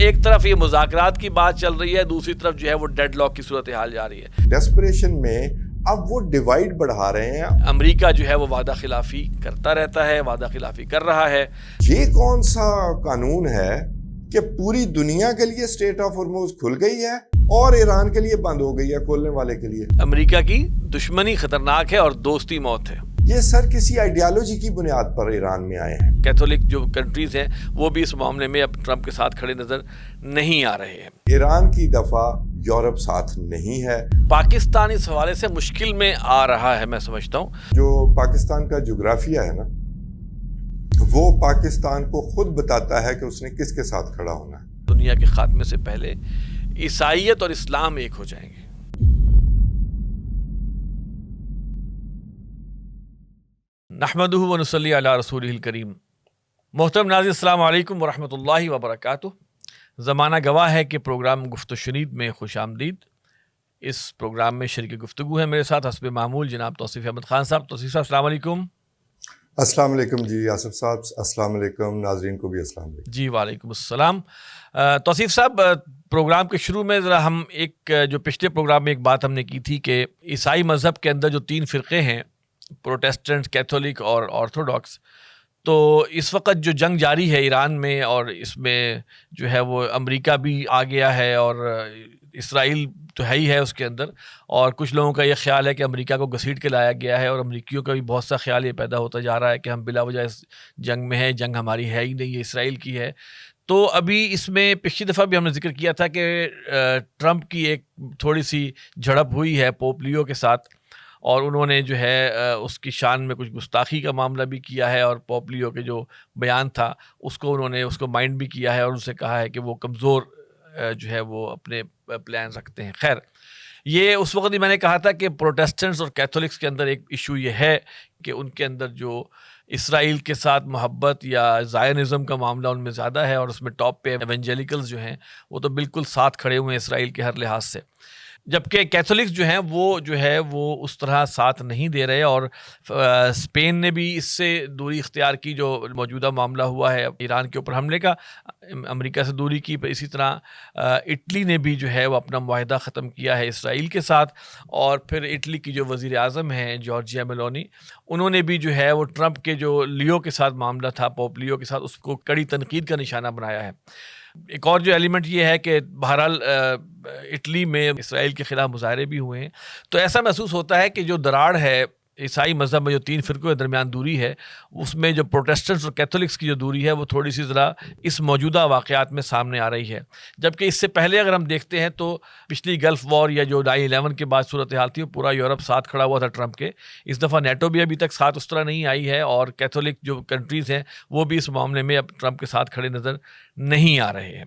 ایک طرف یہ مذاکرات کی بات چل رہی ہے, دوسری طرف جو ہے وہ ڈیڈ لاک کی صورتحال جاری ہے. ڈیسپریشن میں اب وہ ڈیوائیڈ بڑھا رہے ہیں. امریکہ جو ہے وہ وعدہ خلافی کرتا رہتا ہے, وعدہ خلافی کر رہا ہے. یہ کون سا قانون ہے کہ پوری دنیا کے لیے اسٹریٹ آف ہرمز کھل گئی ہے اور ایران کے لیے بند ہو گئی ہے کھولنے والے کے لیے؟ امریکہ کی دشمنی خطرناک ہے اور دوستی موت ہے. یہ سر کسی آئیڈیالوجی کی بنیاد پر ایران میں آئے ہیں. کیتھولک جو کنٹریز ہیں وہ بھی اس معاملے میں اب ٹرمپ کے ساتھ کھڑے نظر نہیں آ رہے ہیں. ایران کی دفعہ یورپ ساتھ نہیں ہے. پاکستان اس حوالے سے مشکل میں آ رہا ہے, میں سمجھتا ہوں. جو پاکستان کا جغرافیہ ہے نا, وہ پاکستان کو خود بتاتا ہے کہ اس نے کس کے ساتھ کھڑا ہونا ہے. دنیا کے خاتمے سے پہلے عیسائیت اور اسلام ایک ہو جائیں گے. نحمدہ و نصلی علی رسولہ الکریم. محترم ناظرین, السلام علیکم ورحمۃ اللہ وبرکاتہ. زمانہ گواہ ہے کہ پروگرام گفت و شنید میں خوش آمدید. اس پروگرام میں شریک گفتگو ہے میرے ساتھ حسب معمول جناب توصیف احمد خان صاحب. توصیف صاحب السلام علیکم. السلام علیکم جی آصف صاحب. السلام علیکم ناظرین کو بھی السلام علیکم. جی وعلیکم السلام. توصیف صاحب, پروگرام کے شروع میں ذرا ہم جو پچھلے پروگرام میں ایک بات ہم نے کی تھی کہ عیسائی مذہب کے اندر جو 3 فرقے ہیں, پروٹیسٹنٹ, کیتھولک اور آرتھوڈاکس, تو اس وقت جو جنگ جاری ہے ایران میں, اور اس میں جو ہے وہ امریکہ بھی آ گیا ہے اور اسرائیل تو ہے ہی ہے اس کے اندر, اور کچھ لوگوں کا یہ خیال ہے کہ امریکہ کو گھسیٹ کے لایا گیا ہے, اور امریکیوں کا بھی بہت سا خیال یہ پیدا ہوتا جا رہا ہے کہ ہم بلا وجہ اس جنگ میں ہیں, جنگ ہماری ہے ہی نہیں, یہ اسرائیل کی ہے. تو ابھی اس میں پچھلی دفعہ بھی ہم نے ذکر کیا تھا کہ ٹرمپ کی ایک تھوڑی سی جھڑپ ہوئی ہے پوپ لیو کے ساتھ, اور انہوں نے جو ہے اس کی شان میں کچھ گستاخی کا معاملہ بھی کیا ہے, اور پوپ لیو کے جو بیان تھا اس کو انہوں نے اس کو مائنڈ بھی کیا ہے, اور اسے کہا ہے کہ وہ کمزور جو ہے وہ اپنے پلان رکھتے ہیں. خیر, یہ اس وقت ہی میں نے کہا تھا کہ پروٹیسٹنٹس اور کیتھولکس کے اندر ایک ایشو یہ ہے کہ ان کے اندر جو اسرائیل کے ساتھ محبت یا زائنزم کا معاملہ ان میں زیادہ ہے, اور اس میں ٹاپ پہ ایونجیلیکلز جو ہیں وہ تو بالکل ساتھ کھڑے ہوئے ہیں اسرائیل کے ہر لحاظ سے, جبکہ کیتھولکس جو ہیں وہ اس طرح ساتھ نہیں دے رہے. اور اسپین نے بھی اس سے دوری اختیار کی, جو موجودہ معاملہ ہوا ہے ایران کے اوپر حملے کا, امریکہ سے دوری کی. اسی طرح اٹلی نے بھی جو ہے وہ اپنا معاہدہ ختم کیا ہے اسرائیل کے ساتھ, اور پھر اٹلی کی جو وزیر اعظم ہیں جارجیا میلونی, انہوں نے بھی جو ہے وہ ٹرمپ کے جو لیو کے ساتھ معاملہ تھا, پوپ لیو کے ساتھ, اس کو کڑی تنقید کا نشانہ بنایا ہے. ایک اور جو ایلیمنٹ یہ ہے کہ بہرحال اٹلی میں اسرائیل کے خلاف مظاہرے بھی ہوئے ہیں, تو ایسا محسوس ہوتا ہے کہ جو دراڑ ہے عیسائی مذہب میں, جو 3 فرقوں کے درمیان دوری ہے, اس میں جو پروٹیسٹنٹس اور کیتھولکس کی جو دوری ہے وہ تھوڑی سی ذرا اس موجودہ واقعات میں سامنے آ رہی ہے. جبکہ اس سے پہلے اگر ہم دیکھتے ہیں تو پچھلی گلف وار یا جو 9/11 کے بعد صورتحال تھی, وہ پورا یورپ ساتھ کھڑا ہوا تھا ٹرمپ کے. اس دفعہ نیٹو بھی ابھی تک ساتھ اس طرح نہیں آئی ہے, اور کیتھولک جو کنٹریز ہیں وہ بھی اس معاملے میں اب ٹرمپ کے ساتھ کھڑے نظر نہیں آ رہے ہیں.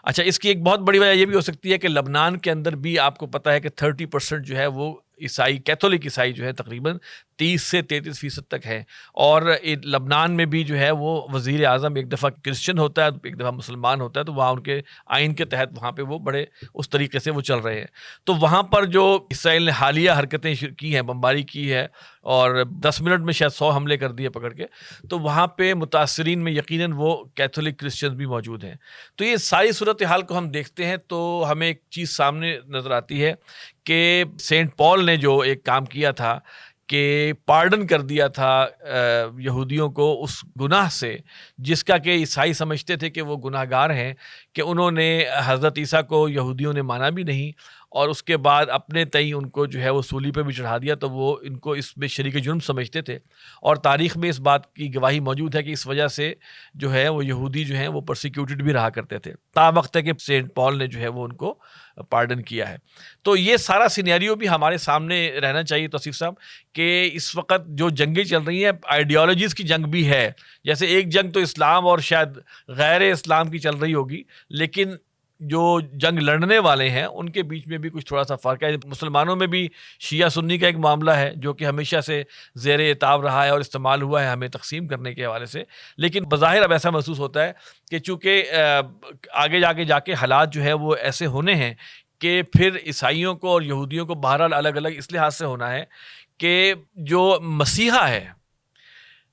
اچھا, اس کی ایک بہت بڑی وجہ یہ بھی ہو سکتی ہے کہ لبنان کے اندر بھی آپ کو پتہ ہے کہ 30% جو ہے وہ عیسائی, کیتھولک عیسائی جو ہے تقریباً 30 سے 33% تک ہیں, اور لبنان میں بھی جو ہے وہ وزیر اعظم ایک دفعہ کرسچن ہوتا ہے, ایک دفعہ مسلمان ہوتا ہے, تو وہاں ان کے آئین کے تحت وہاں پہ وہ بڑے اس طریقے سے وہ چل رہے ہیں. تو وہاں پر جو اسرائیل نے حالیہ حرکتیں کی ہیں, بمباری کی ہے, اور 10 منٹ میں شاید 100 حملے کر دیے پکڑ کے, تو وہاں پہ متاثرین میں یقیناً وہ کیتھولک کرسچن بھی موجود ہیں. تو یہ ساری صورتحال کو ہم دیکھتے ہیں تو ہمیں ایک چیز سامنے نظر آتی ہے کہ سینٹ پال نے جو ایک کام کیا تھا کہ پارڈن کر دیا تھا یہودیوں کو اس گناہ سے جس کا کہ عیسائی سمجھتے تھے کہ وہ گناہ گار ہیں, کہ انہوں نے حضرت عیسیٰ کو یہودیوں نے مانا بھی نہیں, اور اس کے بعد اپنے تئیں ان کو جو ہے وہ سولی پہ بھی چڑھا دیا, تو وہ ان کو اس میں شریک جرم سمجھتے تھے. اور تاریخ میں اس بات کی گواہی موجود ہے کہ اس وجہ سے جو ہے وہ یہودی جو ہیں وہ پرسیکیوٹڈ بھی رہا کرتے تھے, تا وقت ہے کہ سینٹ پال نے جو ہے وہ ان کو پارڈن کیا ہے. تو یہ سارا سینیریو بھی ہمارے سامنے رہنا چاہیے توصیف صاحب, کہ اس وقت جو جنگیں چل رہی ہیں, آئیڈیالوجیز کی جنگ بھی ہے. جیسے ایک جنگ تو اسلام اور شاید غیر اسلام کی چل رہی ہوگی, لیکن جو جنگ لڑنے والے ہیں ان کے بیچ میں بھی کچھ تھوڑا سا فرق ہے. مسلمانوں میں بھی شیعہ سنی کا ایک معاملہ ہے جو کہ ہمیشہ سے زیر عتاب رہا ہے اور استعمال ہوا ہے ہمیں تقسیم کرنے کے حوالے سے, لیکن بظاہر اب ایسا محسوس ہوتا ہے کہ چونکہ آگے جا کے حالات جو ہے وہ ایسے ہونے ہیں کہ پھر عیسائیوں کو اور یہودیوں کو بہرحال الگ الگ اس لحاظ سے ہونا ہے کہ جو مسیحا ہے,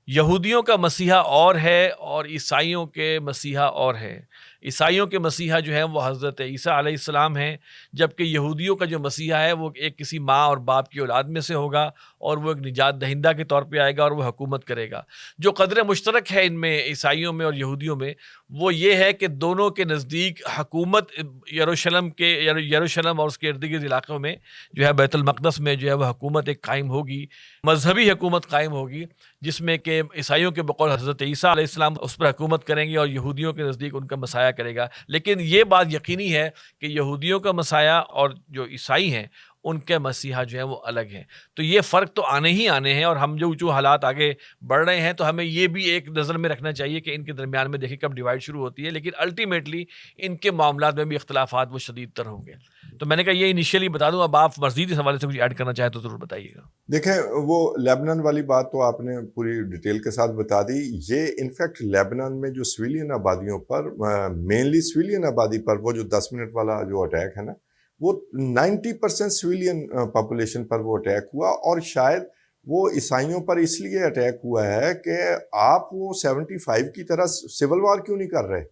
یہودیوں کا مسیحا اور ہے اور عیسائیوں کے مسیحا اور ہے. عیسائیوں کے مسیحا جو ہیں وہ حضرت عیسیٰ علیہ السلام ہیں، جبکہ یہودیوں کا جو مسیحا ہے وہ ایک کسی ماں اور باپ کی اولاد میں سے ہوگا، اور وہ ایک نجات دہندہ کے طور پہ آئے گا اور وہ حکومت کرے گا۔ جو قدر مشترک ہے ان میں عیسائیوں میں اور یہودیوں میں، وہ یہ ہے کہ دونوں کے نزدیک حکومت یروشلم اور اس کے ارد گرد علاقوں میں جو ہے بیت المقدس میں جو ہے وہ حکومت ایک قائم ہوگی، مذہبی حکومت قائم ہوگی، جس میں کہ عیسائیوں کے بقول حضرت عیسیٰ علیہ السلام اس پر حکومت کریں گے اور یہودیوں کے نزدیک ان کا مسیح کرے گا۔ لیکن یہ بات یقینی ہے کہ یہودیوں کا مسیح اور جو عیسائی ہیں ان کے مسیحا جو ہیں وہ الگ ہیں۔ تو یہ فرق تو آنے ہی آنے ہیں، اور ہم جو حالات آگے بڑھ رہے ہیں تو ہمیں یہ بھی ایک نظر میں رکھنا چاہیے کہ ان کے درمیان میں دیکھیں کب ڈیوائڈ شروع ہوتی ہے، لیکن الٹیمیٹلی ان کے معاملات میں بھی اختلافات وہ شدید تر ہوں گے۔ تو میں نے کہا یہ انیشیلی بتا دوں، اب آپ مزید اس حوالے سے کچھ ایڈ کرنا چاہیں تو ضرور بتائیے گا۔ دیکھیں وہ لیبنان والی بات تو آپ نے پوری ڈیٹیل کے ساتھ بتا دی۔ یہ انفیکٹ لیبنان میں جو سویلین آبادیوں پر، مینلی سویلین آبادی پر، وہ جو 10 منٹ والا جو اٹیک ہے نا، وہ 90% سویلین پاپولیشن پر وہ اٹیک ہوا، اور شاید وہ عیسائیوں پر اس لیے اٹیک ہوا ہے کہ آپ وہ 75 کی طرح سول وار کیوں نہیں کر رہے،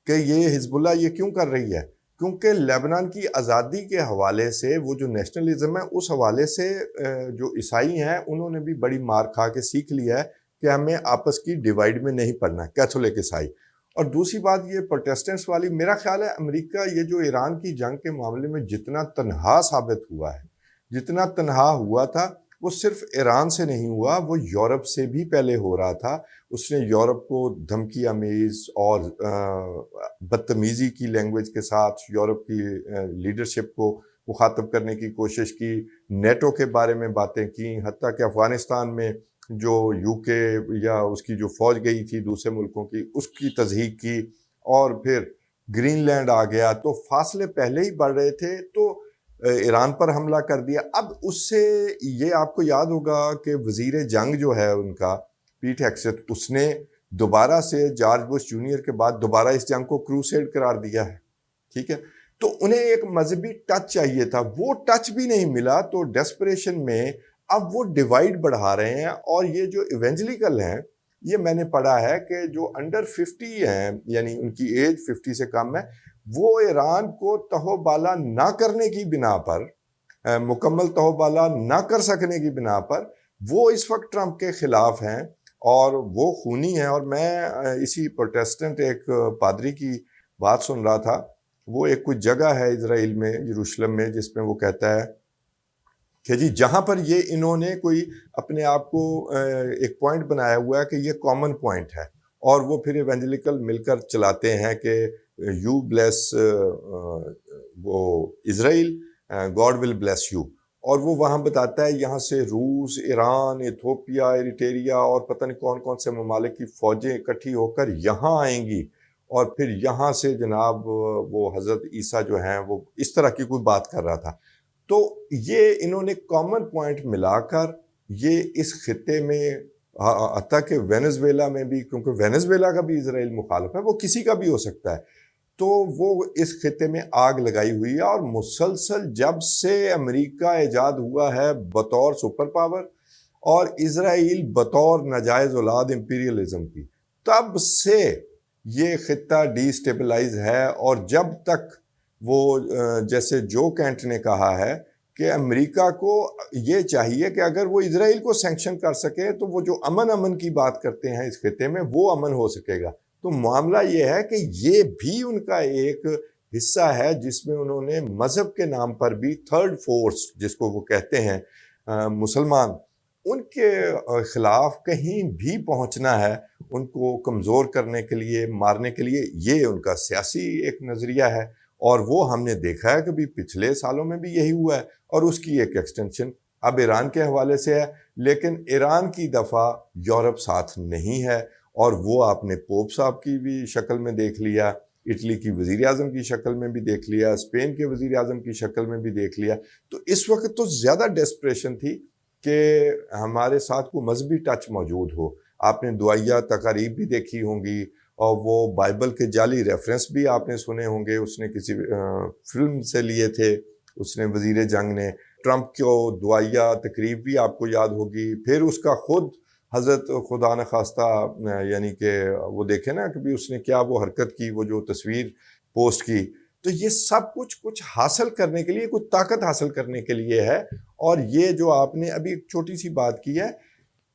کہ یہ حزب اللہ یہ کیوں کر رہی ہے؟ کیونکہ لیبنان کی آزادی کے حوالے سے وہ جو نیشنلزم ہے اس حوالے سے جو عیسائی ہیں انہوں نے بھی بڑی مار کھا کے سیکھ لیا ہے کہ ہمیں آپس کی ڈیوائیڈ میں نہیں پڑنا، کیتھولک عیسائی۔ اور دوسری بات یہ پروٹیسٹنٹس والی، میرا خیال ہے امریکہ یہ جو ایران کی جنگ کے معاملے میں جتنا تنہا ثابت ہوا ہے، جتنا تنہا ہوا تھا، وہ صرف ایران سے نہیں ہوا، وہ یورپ سے بھی پہلے ہو رہا تھا۔ اس نے یورپ کو دھمکی آمیز اور بدتمیزی کی لینگویج کے ساتھ یورپ کی لیڈرشپ کو مخاطب کرنے کی کوشش کی، نیٹو کے بارے میں باتیں کی، حتیٰ کہ افغانستان میں جو یو کے یا اس کی جو فوج گئی تھی دوسرے ملکوں کی، اس کی تصدیق کی، اور پھر گرین لینڈ آ گیا۔ تو فاصلے پہلے ہی بڑھ رہے تھے، تو ایران پر حملہ کر دیا۔ اب اس سے یہ آپ کو یاد ہوگا کہ وزیر جنگ جو ہے ان کا، پیٹ ہیگسیت، اس نے دوبارہ سے جارج بش جونیئر کے بعد دوبارہ اس جنگ کو کروسیڈ قرار دیا ہے، ٹھیک ہے؟ تو انہیں ایک مذہبی ٹچ چاہیے تھا، وہ ٹچ بھی نہیں ملا، تو ڈیسپریشن میں اب وہ ڈیوائیڈ بڑھا رہے ہیں۔ اور یہ جو ایونجلیکل ہیں، یہ میں نے پڑھا ہے کہ جو انڈر 50 ہیں، یعنی ان کی ایج 50 سے کم ہے، وہ ایران کو تہو بالا نہ کرنے کی بنا پر، مکمل تہو بالا نہ کر سکنے کی بنا پر، وہ اس وقت ٹرمپ کے خلاف ہیں اور وہ خونی ہیں۔ اور میں اسی پروٹیسٹنٹ ایک پادری کی بات سن رہا تھا، وہ ایک کچھ جگہ ہے اسرائیل میں، یروشلم میں، جس میں وہ کہتا ہے کہ جی جہاں پر یہ انہوں نے کوئی اپنے آپ کو ایک پوائنٹ بنایا ہوا ہے کہ یہ کامن پوائنٹ ہے، اور وہ پھر ایونجلیکل مل کر چلاتے ہیں کہ یو بلیس وہ اسرائیل، گاڈ ول بلیس یو۔ اور وہ وہاں بتاتا ہے یہاں سے روس، ایران، ایتھوپیا، ایریٹریا اور پتہ نہیں کون کون سے ممالک کی فوجیں اکٹھی ہو کر یہاں آئیں گی، اور پھر یہاں سے جناب وہ حضرت عیسیٰ جو ہیں وہ اس طرح کی کوئی بات کر رہا تھا۔ تو یہ انہوں نے کامن پوائنٹ ملا کر یہ اس خطے میں، حتیٰ کہ وینزویلا میں بھی، کیونکہ وینزویلا کا بھی اسرائیل مخالف ہے، وہ کسی کا بھی ہو سکتا ہے، تو وہ اس خطے میں آگ لگائی ہوئی ہے۔ اور مسلسل جب سے امریکہ ایجاد ہوا ہے بطور سپر پاور اور اسرائیل بطور ناجائز اولاد امپیریلزم کی، تب سے یہ خطہ ڈی سٹیبلائز ہے۔ اور جب تک وہ جیسے جو کینٹ نے کہا ہے کہ امریکہ کو یہ چاہیے کہ اگر وہ اسرائیل کو سینکشن کر سکے تو وہ جو امن کی بات کرتے ہیں اس خطے میں، وہ امن ہو سکے گا۔ تو معاملہ یہ ہے کہ یہ بھی ان کا ایک حصہ ہے جس میں انہوں نے مذہب کے نام پر بھی تھرڈ فورس، جس کو وہ کہتے ہیں مسلمان، ان کے خلاف کہیں بھی پہنچنا ہے، ان کو کمزور کرنے کے لیے، مارنے کے لیے، یہ ان کا سیاسی ایک نظریہ ہے۔ اور وہ ہم نے دیکھا ہے کہ بھی پچھلے سالوں میں بھی یہی ہوا ہے، اور اس کی ایک ایکسٹینشن اب ایران کے حوالے سے ہے۔ لیکن ایران کی دفعہ یورپ ساتھ نہیں ہے، اور وہ آپ نے پوپ صاحب کی بھی شکل میں دیکھ لیا، اٹلی کی وزیر اعظم کی شکل میں بھی دیکھ لیا، اسپین کے وزیر اعظم کی شکل میں بھی دیکھ لیا۔ تو اس وقت تو زیادہ ڈیسپریشن تھی کہ ہمارے ساتھ کوئی مذہبی ٹچ موجود ہو۔ آپ نے دعائیہ تقاریب بھی دیکھی ہوں گی، اور وہ بائبل کے جعلی ریفرنس بھی آپ نے سنے ہوں گے، اس نے کسی فلم سے لیے تھے، اس نے وزیر جنگ نے۔ ٹرمپ کو دعائیہ تقریب بھی آپ کو یاد ہوگی۔ پھر اس کا خود حضرت خدا نخواستہ یعنی کہ وہ دیکھیں نا کہ بھی اس نے کیا وہ حرکت کی، وہ جو تصویر پوسٹ کی، تو یہ سب کچھ حاصل کرنے کے لیے، کچھ طاقت حاصل کرنے کے لیے ہے. اور یہ جو آپ نے ابھی ایک چھوٹی سی بات کی ہے،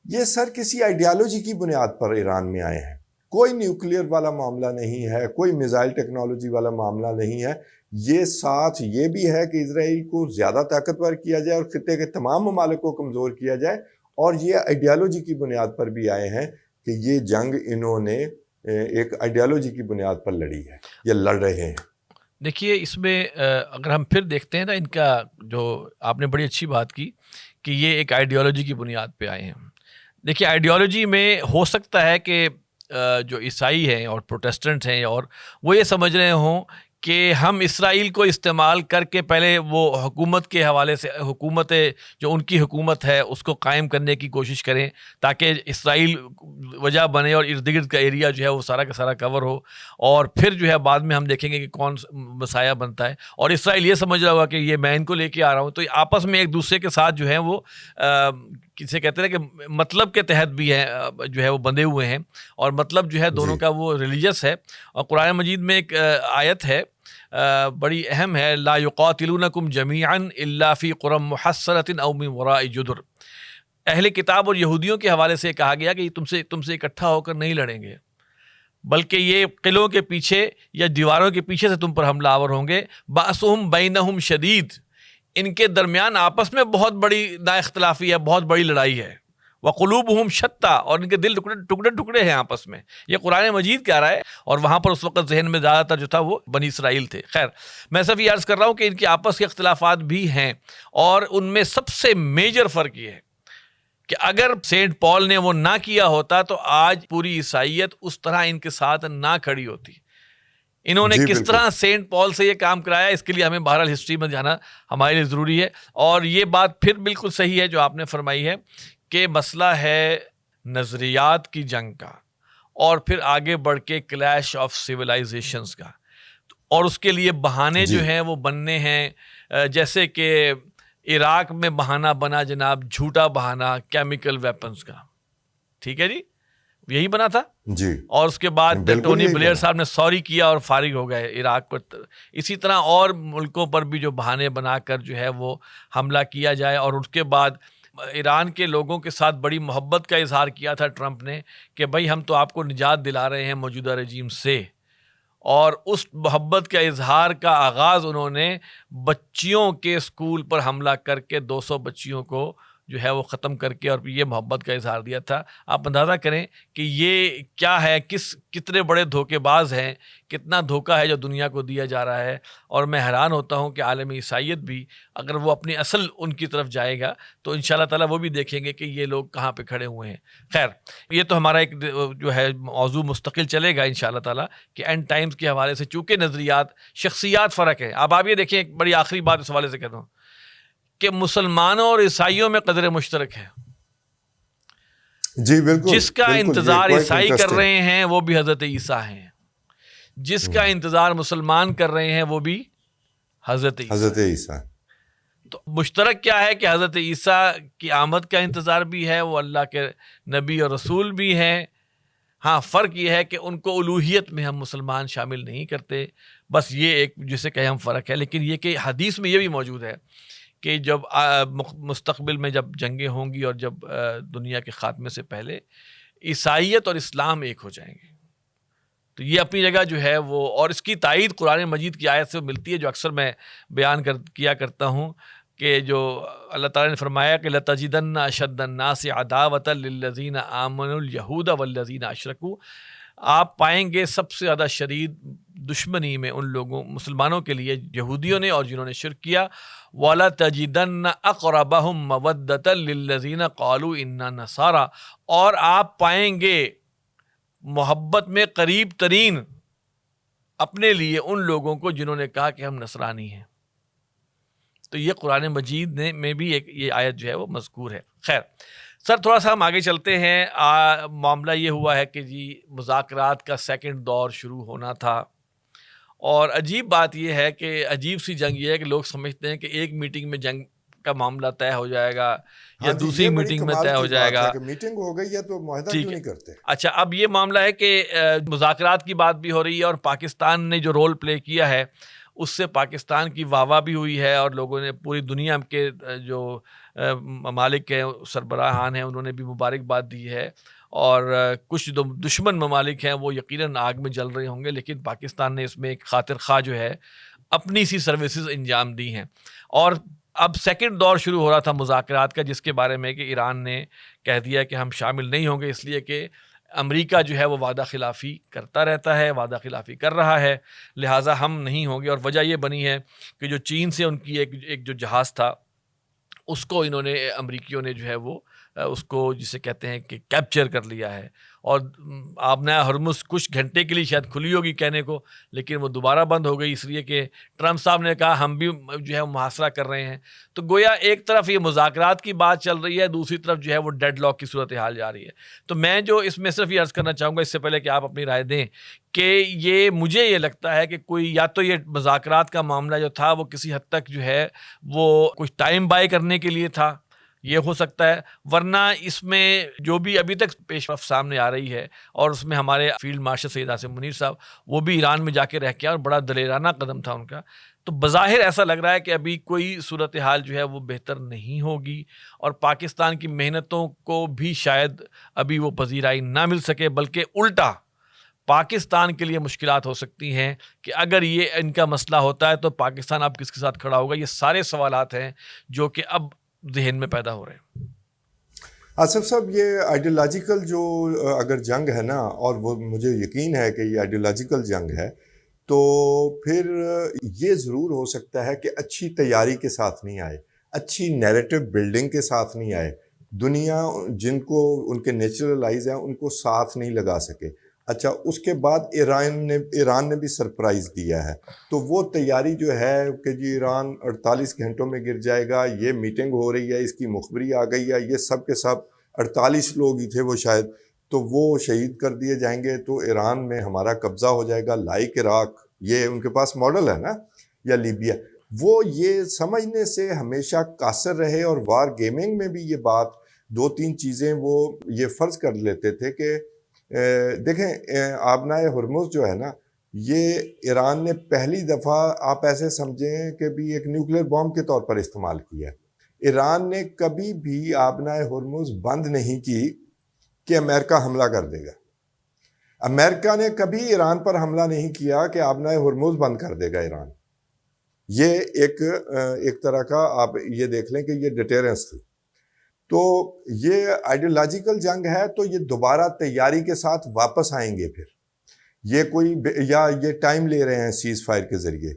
یہ سر کسی آئیڈیالوجی کی بنیاد پر ایران میں آئے ہیں. کوئی نیوکلیئر والا معاملہ نہیں ہے، کوئی میزائل ٹیکنالوجی والا معاملہ نہیں ہے. یہ ساتھ یہ بھی ہے کہ اسرائیل کو زیادہ طاقتور کیا جائے اور خطے کے تمام ممالک کو کمزور کیا جائے. اور یہ آئیڈیالوجی کی بنیاد پر بھی آئے ہیں کہ یہ جنگ انہوں نے ایک آئیڈیالوجی کی بنیاد پر لڑی ہے، یہ لڑ رہے ہیں. دیکھیے اس میں اگر ہم پھر دیکھتے ہیں نا، ان کا جو آپ نے بڑی اچھی بات کی کہ یہ ایک آئیڈیالوجی کی بنیاد پہ آئے ہیں. دیکھیے آئیڈیالوجی میں ہو سکتا ہے کہ جو عیسائی ہیں اور پروٹیسٹنٹ ہیں اور وہ یہ سمجھ رہے ہوں کہ ہم اسرائیل کو استعمال کر کے پہلے وہ حکومت کے حوالے سے، حکومت جو ان کی حکومت ہے اس کو قائم کرنے کی کوشش کریں تاکہ اسرائیل وجہ بنے اور ارد گرد کا ایریا جو ہے وہ سارا کا سارا کور ہو، اور پھر جو ہے بعد میں ہم دیکھیں گے کہ کون مسایہ بنتا ہے. اور اسرائیل یہ سمجھ رہا ہوگا کہ یہ میں ان کو لے کے آ رہا ہوں. تو آپس میں ایک دوسرے کے ساتھ جو ہے وہ کسے کہتے ہیں کہ مطلب کے تحت بھی ہے جو ہے وہ بندھے ہوئے ہیں، اور مطلب جو ہے دونوں کا وہ ریلیجس ہے. اور قرآن مجید میں ایک آیت ہے بڑی اہم ہے، لا یقاتلونکم جمیعا الا فی قری محصنۃ او من وراء جدر. اہل کتاب اور یہودیوں کے حوالے سے کہا گیا کہ یہ تم سے اکٹھا ہو کر نہیں لڑیں گے، بلکہ یہ قلعوں کے پیچھے یا دیواروں کے پیچھے سے تم پر حملہ آور ہوں گے. بأسہم بینہم شدید، ان کے درمیان آپس میں بہت بڑی نا اختلافی ہے، بہت بڑی لڑائی ہے. وقلوبہم شتیٰ، اور ان کے دل ٹکڑے ٹکڑے ہیں آپس میں. یہ قرآن مجید کہہ رہا ہے، اور وہاں پر اس وقت ذہن میں زیادہ تر جو تھا وہ بنی اسرائیل تھے. خیر، میں صرف یہ عرض کر رہا ہوں کہ ان کے آپس کے اختلافات بھی ہیں، اور ان میں سب سے میجر فرق یہ ہے کہ اگر سینٹ پال نے وہ نہ کیا ہوتا تو آج پوری عیسائیت اس طرح ان کے ساتھ نہ کھڑی ہوتی. انہوں نے کس طرح سینٹ پال سے یہ کام کرایا، اس کے لیے ہمیں بہرحال ہسٹری میں جانا ہمارے لیے ضروری ہے. اور یہ بات پھر بالکل صحیح ہے جو آپ نے فرمائی ہے کہ مسئلہ ہے نظریات کی جنگ کا، اور پھر آگے بڑھ کے کلیش آف سویلائزیشنز کا، اور اس کے لیے بہانے جو ہیں وہ بننے ہیں. جیسے کہ عراق میں بہانہ بنا جناب، جھوٹا بہانہ کیمیکل ویپنز کا. ٹھیک ہے جی، یہی بنا تھا جی. اور اس کے بعد ٹونی بلیئر صاحب نے سوری کیا اور فارغ ہو گئے عراق پر. اسی طرح اور ملکوں پر بھی جو بہانے بنا کر جو ہے وہ حملہ کیا جائے. اور اس کے بعد ایران کے لوگوں کے ساتھ بڑی محبت کا اظہار کیا تھا ٹرمپ نے کہ بھائی ہم تو آپ کو نجات دلا رہے ہیں موجودہ رجیم سے. اور اس محبت کا اظہار کا آغاز انہوں نے بچیوں کے اسکول پر حملہ کر کے 200 بچیوں کو جو ہے وہ ختم کر کے اور یہ محبت کا اظہار دیا تھا. آپ اندازہ کریں کہ یہ کیا ہے، کتنے بڑے دھوکے باز ہیں، کتنا دھوکہ ہے جو دنیا کو دیا جا رہا ہے. اور میں حیران ہوتا ہوں کہ عالم عیسائیت بھی اگر وہ اپنی اصل ان کی طرف جائے گا تو انشاءاللہ تعالیٰ وہ بھی دیکھیں گے کہ یہ لوگ کہاں پہ کھڑے ہوئے ہیں. خیر، یہ تو ہمارا ایک جو ہے موضوع مستقل چلے گا انشاءاللہ تعالیٰ کہ اینڈ ٹائمز کے حوالے سے، چونکہ نظریات، شخصیات فرق ہے. اب آپ یہ دیکھیں، ایک بڑی آخری بات اس حوالے سے کہتا ہوں کہ مسلمانوں اور عیسائیوں میں قدر مشترک ہے. جی بالکل. جس کا انتظار عیسائی کر رہے ہیں وہ بھی حضرت عیسیٰ ہیں، جس کا انتظار مسلمان کر رہے ہیں وہ بھی حضرت عیسیٰ. تو مشترک کیا ہے کہ حضرت عیسیٰ کی آمد کا انتظار بھی ہے، وہ اللہ کے نبی اور رسول بھی ہیں. ہاں، فرق یہ ہے کہ ان کو الوہیت میں ہم مسلمان شامل نہیں کرتے، بس یہ ایک جسے کہ ہم فرق ہے. لیکن یہ کہ حدیث میں یہ بھی موجود ہے کہ جب مستقبل میں جب جنگیں ہوں گی اور جب دنیا کے خاتمے سے پہلے عیسائیت اور اسلام ایک ہو جائیں گے. تو یہ اپنی جگہ جو ہے وہ، اور اس کی تائید قرآن مجید کی آیت سے ملتی ہے جو اکثر میں بیان کیا کرتا ہوں کہ جو اللہ تعالیٰ نے فرمایا کہ لَتَجِدَنَّ أَشَدَّ النَّاسِ عَدَاوَةً لِلَّذِينَ آمَنُوا الْيَهُودَ وَالَّذِينَ أَشْرَكُوا. آپ پائیں گے سب سے زیادہ شدید دشمنی میں ان لوگوں مسلمانوں کے لیے یہودیوں نے اور جنہوں نے شرک کیا. وَلَتَجِدَنَّ أَقْرَبَهُمْ مَوَدَّةً لِلَّذِينَ قَالُوا إِنَّا نَصَارَى. اور آپ پائیں گے محبت میں قریب ترین اپنے لیے ان لوگوں کو جنہوں نے کہا کہ ہم نصرانی ہیں. تو یہ قرآن مجید میں بھی ایک یہ آیت جو ہے وہ مذکور ہے. خیر سر، تھوڑا سا ہم آگے چلتے ہیں. معاملہ یہ ہوا ہے کہ جی مذاکرات کا سیکنڈ دور شروع ہونا تھا، اور عجیب بات یہ ہے کہ عجیب سی جنگ یہ ہے کہ لوگ سمجھتے ہیں کہ ایک میٹنگ میں جنگ کا معاملہ طے ہو جائے گا یا ہاں جی، دوسری یہ بڑی میٹنگ میں کمال طے کی ہو بات جائے گا. ہے کہ میٹنگ ہو گئی ہے تو معاہدہ ٹھیک کیوں ہے. نہیں کرتے؟ اچھا اب یہ معاملہ ہے کہ مذاکرات کی بات بھی ہو رہی ہے اور پاکستان نے جو رول پلے کیا ہے اس سے پاکستان کی واہ واہ بھی ہوئی ہے اور لوگوں نے پوری دنیا کے جو ممالک کے سربراہان ہیں انہوں نے بھی مبارکباد دی ہے. اور کچھ دشمن ممالک ہیں وہ یقیناً آگ میں جل رہے ہوں گے، لیکن پاکستان نے اس میں ایک خاطر خواہ جو ہے اپنی سی سروسز انجام دی ہیں. اور اب سیکنڈ دور شروع ہو رہا تھا مذاکرات کا، جس کے بارے میں کہ ایران نے کہہ دیا کہ ہم شامل نہیں ہوں گے، اس لیے کہ امریکہ جو ہے وہ وعدہ خلافی کرتا رہتا ہے، وعدہ خلافی کر رہا ہے، لہٰذا ہم نہیں ہوں گے. اور وجہ یہ بنی ہے کہ جو چین سے ان کی ایک جو جہاز تھا اس کو انہوں نے امریکیوں نے جو ہے وہ اس کو جسے کہتے ہیں کہ کیپچر کر لیا ہے. اور آبنۂ ہرمز کچھ گھنٹے کے لیے شاید کھلی ہوگی کہنے کو، لیکن وہ دوبارہ بند ہو گئی اس لیے کہ ٹرمپ صاحب نے کہا ہم بھی جو ہے محاصرہ کر رہے ہیں. تو گویا ایک طرف یہ مذاکرات کی بات چل رہی ہے، دوسری طرف جو ہے وہ ڈیڈ لاک کی صورتحال جا رہی ہے. تو میں جو اس میں صرف یہ عرض کرنا چاہوں گا اس سے پہلے کہ آپ اپنی رائے دیں کہ مجھے یہ لگتا ہے کہ کوئی یا تو یہ مذاکرات کا معاملہ جو تھا وہ کسی حد تک جو ہے وہ کچھ ٹائم بائی کرنے کے لیے تھا، یہ ہو سکتا ہے، ورنہ اس میں جو بھی ابھی تک پیش رفت سامنے آ رہی ہے اور اس میں ہمارے فیلڈ مارشل سید عاصم منیر صاحب وہ بھی ایران میں جا کے رہ کے اور بڑا دلیرانہ قدم تھا ان کا. تو بظاہر ایسا لگ رہا ہے کہ ابھی کوئی صورتحال جو ہے وہ بہتر نہیں ہوگی اور پاکستان کی محنتوں کو بھی شاید ابھی وہ پذیرائی نہ مل سکے، بلکہ الٹا پاکستان کے لیے مشکلات ہو سکتی ہیں کہ اگر یہ ان کا مسئلہ ہوتا ہے تو پاکستان اب کس کے ساتھ کھڑا ہوگا. یہ سارے سوالات ہیں جو کہ اب ذہن میں پیدا ہو رہے ہیں. آصف صاحب، یہ آئیڈیولوجیکل جو اگر جنگ ہے نا، اور وہ مجھے یقین ہے کہ یہ آئیڈیولوجیکل جنگ ہے، تو پھر یہ ضرور ہو سکتا ہے کہ اچھی تیاری کے ساتھ نہیں آئے، اچھی نیریٹو بلڈنگ کے ساتھ نہیں آئے، دنیا جن کو ان کے نیچرل آئیز ہیں ان کو ساتھ نہیں لگا سکے. اچھا، اس کے بعد ایران نے بھی سرپرائز دیا ہے، تو وہ تیاری جو ہے کہ جی ایران 48 گھنٹوں میں گر جائے گا، یہ میٹنگ ہو رہی ہے، اس کی مخبری آ گئی ہے، یہ سب کے سب 48 لوگ ہی تھے وہ شاید، تو وہ شہید کر دیے جائیں گے تو ایران میں ہمارا قبضہ ہو جائے گا، لائک عراق، یہ ان کے پاس ماڈل ہے نا، یا لیبیا. وہ یہ سمجھنے سے ہمیشہ قاصر رہے، اور وار گیمنگ میں بھی یہ بات 2-3 چیزیں وہ یہ فرض کر لیتے تھے کہ دیکھیں آبنائے ہرمز جو ہے نا، یہ ایران نے پہلی دفعہ آپ ایسے سمجھیں کہ بھی ایک نیوکلیر بام کے طور پر استعمال کیا ہے. ایران نے کبھی بھی آبنائے ہرمز بند نہیں کی کہ امریکہ حملہ کر دے گا. امریکہ نے کبھی ایران پر حملہ نہیں کیا کہ آبنائے ہرمز بند کر دے گا ایران. یہ ایک طرح کا آپ یہ دیکھ لیں کہ یہ ڈیٹیرنس تھی. تو یہ آئیڈیولوجیکل جنگ ہے، تو یہ دوبارہ تیاری کے ساتھ واپس آئیں گے. پھر یہ کوئی یا یہ ٹائم لے رہے ہیں سیز فائر کے ذریعے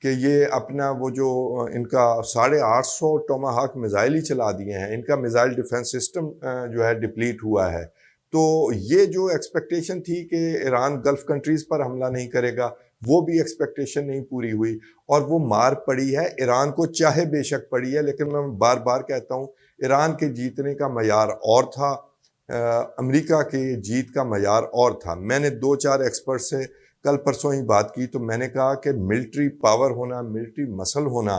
کہ یہ اپنا وہ جو ان کا 850 ٹوماہاک میزائل ہی چلا دیے ہیں، ان کا میزائل ڈیفنس سسٹم جو ہے ڈپلیٹ ہوا ہے. تو یہ جو ایکسپیکٹیشن تھی کہ ایران گلف کنٹریز پر حملہ نہیں کرے گا، وہ بھی ایکسپیکٹیشن نہیں پوری ہوئی، اور وہ مار پڑی ہے ایران کو، چاہے بے شک پڑی ہے. لیکن میں بار بار کہتا ہوں ایران کے جیتنے کا معیار اور تھا، امریکہ کی جیت کا معیار اور تھا. میں نے 2-4 ایکسپرٹ سے کل پرسوں ہی بات کی، تو میں نے کہا کہ ملٹری پاور ہونا، ملٹری مسل ہونا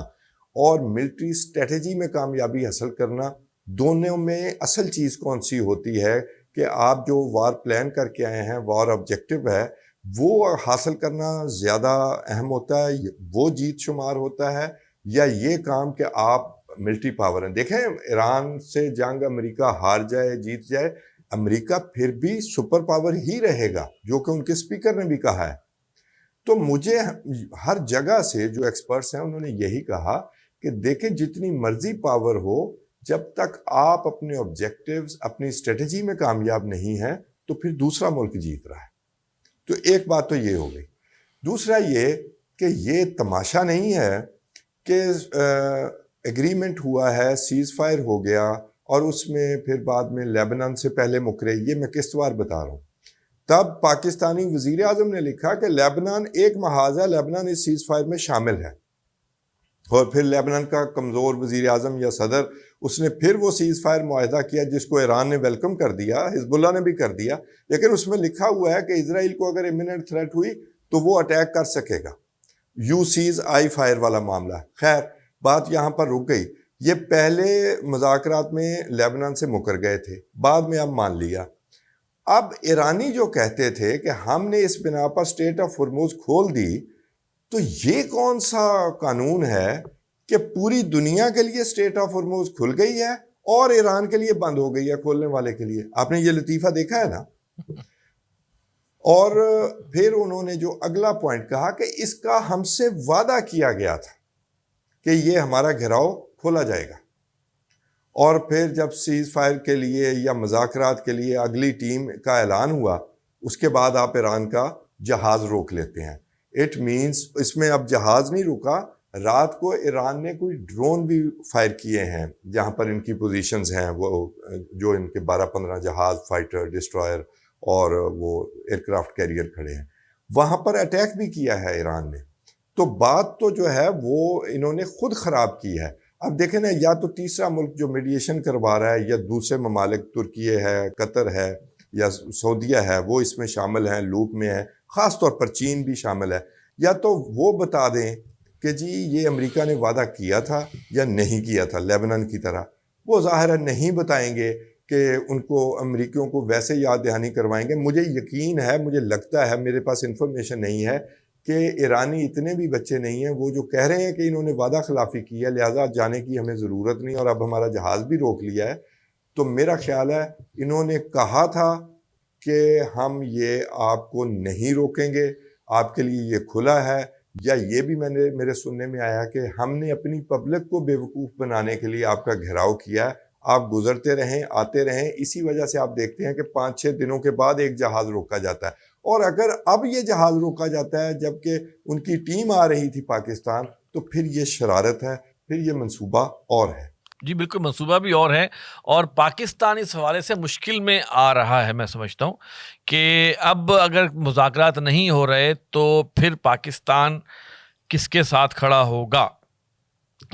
اور ملٹری اسٹریٹجی میں کامیابی حاصل کرنا، دونوں میں اصل چیز کون سی ہوتی ہے کہ آپ جو وار پلان کر کے آئے ہیں، وار آبجیکٹو ہے، وہ حاصل کرنا زیادہ اہم ہوتا ہے، وہ جیت شمار ہوتا ہے، یا یہ کام کہ آپ ملٹری پاور ہیں. دیکھیں ایران سے جنگ امریکہ ہار جائے جیت جائے، امریکہ پھر بھی سپر پاور ہی رہے گا، جو کہ ان کے اسپیکر نے بھی کہا ہے. تو مجھے ہر جگہ سے جو ایکسپرٹس ہیں انہوں نے یہی کہا کہ دیکھیں جتنی مرضی پاور ہو، جب تک آپ اپنے آبجیکٹیوز، اپنی اسٹریٹجی میں کامیاب نہیں ہیں تو پھر دوسرا ملک جیت رہا ہے. تو ایک بات تو یہ ہو گئی. دوسرا یہ کہ یہ تماشا نہیں ہے کہ ایگریمنٹ ہوا ہے، سیز فائر ہو گیا، اور اس میں پھر بعد میں لیبنان سے پہلے مکرے. یہ میں قسطوار بتا رہا ہوں. تب پاکستانی وزیر اعظم نے لکھا کہ لیبنان ایک محاذ ہے، لیبنان اس سیز فائر میں شامل ہے. اور پھر لیبنان کا کمزور وزیر اعظم یا صدر، اس نے پھر وہ سیز فائر معاہدہ کیا جس کو ایران نے ویلکم کر دیا، حزب اللہ نے بھی کر دیا، لیکن اس میں لکھا ہوا ہے کہ اسرائیل کو اگر امیونٹ تھریٹ ہوئی تو وہ اٹیک کر سکے گا. یو سیز آئی فائر والا معاملہ. خیر بات یہاں پر رک گئی. یہ پہلے مذاکرات میں لیبنان سے مکر گئے تھے، بعد میں اب مان لیا۔ اب ایرانی جو کہتے تھے کہ ہم نے اس بنا پر اسٹریٹ آف ہرمز کھول دی، تو یہ کون سا قانون ہے کہ پوری دنیا کے لیے اسٹریٹ آف ہرمز کھل گئی ہے اور ایران کے لیے بند ہو گئی ہے کھولنے والے کے لیے؟ آپ نے یہ لطیفہ دیکھا ہے نا۔ اور پھر انہوں نے جو اگلا پوائنٹ کہا کہ اس کا ہم سے وعدہ کیا گیا تھا کہ یہ ہمارا گھیراؤ کھولا جائے گا، اور پھر جب سیز فائر کے لیے یا مذاکرات کے لیے اگلی ٹیم کا اعلان ہوا، اس کے بعد آپ ایران کا جہاز روک لیتے ہیں۔ اٹ مینس اس میں اب جہاز نہیں رکا، رات کو ایران نے کوئی ڈرون بھی فائر کیے ہیں جہاں پر ان کی پوزیشنز ہیں، وہ جو ان کے 12-15 جہاز، فائٹر، ڈسٹرائر اور وہ ایئر کرافٹ کیریئر کھڑے ہیں، وہاں پر اٹیک بھی کیا ہے ایران نے۔ تو بات تو جو ہے وہ انہوں نے خود خراب کی ہے۔ اب دیکھیں نا، یا تو تیسرا ملک جو میڈیشن کروا رہا ہے، یا دوسرے ممالک، ترکی ہے، قطر ہے یا سعودیہ ہے، وہ اس میں شامل ہیں، لوپ میں ہے، خاص طور پر چین بھی شامل ہے، یا تو وہ بتا دیں کہ جی یہ امریکہ نے وعدہ کیا تھا یا نہیں کیا تھا لیبنان کی طرح۔ وہ ظاہر ہے نہیں بتائیں گے کہ ان کو امریکیوں کو ویسے یاد دہانی کروائیں گے۔ مجھے یقین ہے، مجھے لگتا ہے، میرے پاس انفارمیشن نہیں ہے کہ ایرانی اتنے بھی بچے نہیں ہیں، وہ جو کہہ رہے ہیں کہ انہوں نے وعدہ خلافی کی ہے لہٰذا جانے کی ہمیں ضرورت نہیں اور اب ہمارا جہاز بھی روک لیا ہے، تو میرا خیال ہے انہوں نے کہا تھا کہ ہم یہ آپ کو نہیں روکیں گے، آپ کے لیے یہ کھلا ہے، یا یہ بھی میرے سننے میں آیا کہ ہم نے اپنی پبلک کو بیوقوف بنانے کے لیے آپ کا گھیراؤ کیا ہے، آپ گزرتے رہیں، آتے رہیں۔ اسی وجہ سے آپ دیکھتے ہیں کہ 5-6 دنوں کے بعد ایک جہاز روکا جاتا ہے، اور اگر اب یہ جہاز روکا جاتا ہے جبکہ ان کی ٹیم آ رہی تھی پاکستان، تو پھر یہ شرارت ہے، پھر یہ منصوبہ اور ہے۔ جی بالکل، منصوبہ بھی اور ہے، اور پاکستان اس حوالے سے مشکل میں آ رہا ہے۔ میں سمجھتا ہوں کہ اب اگر مذاکرات نہیں ہو رہے تو پھر پاکستان کس کے ساتھ کھڑا ہوگا،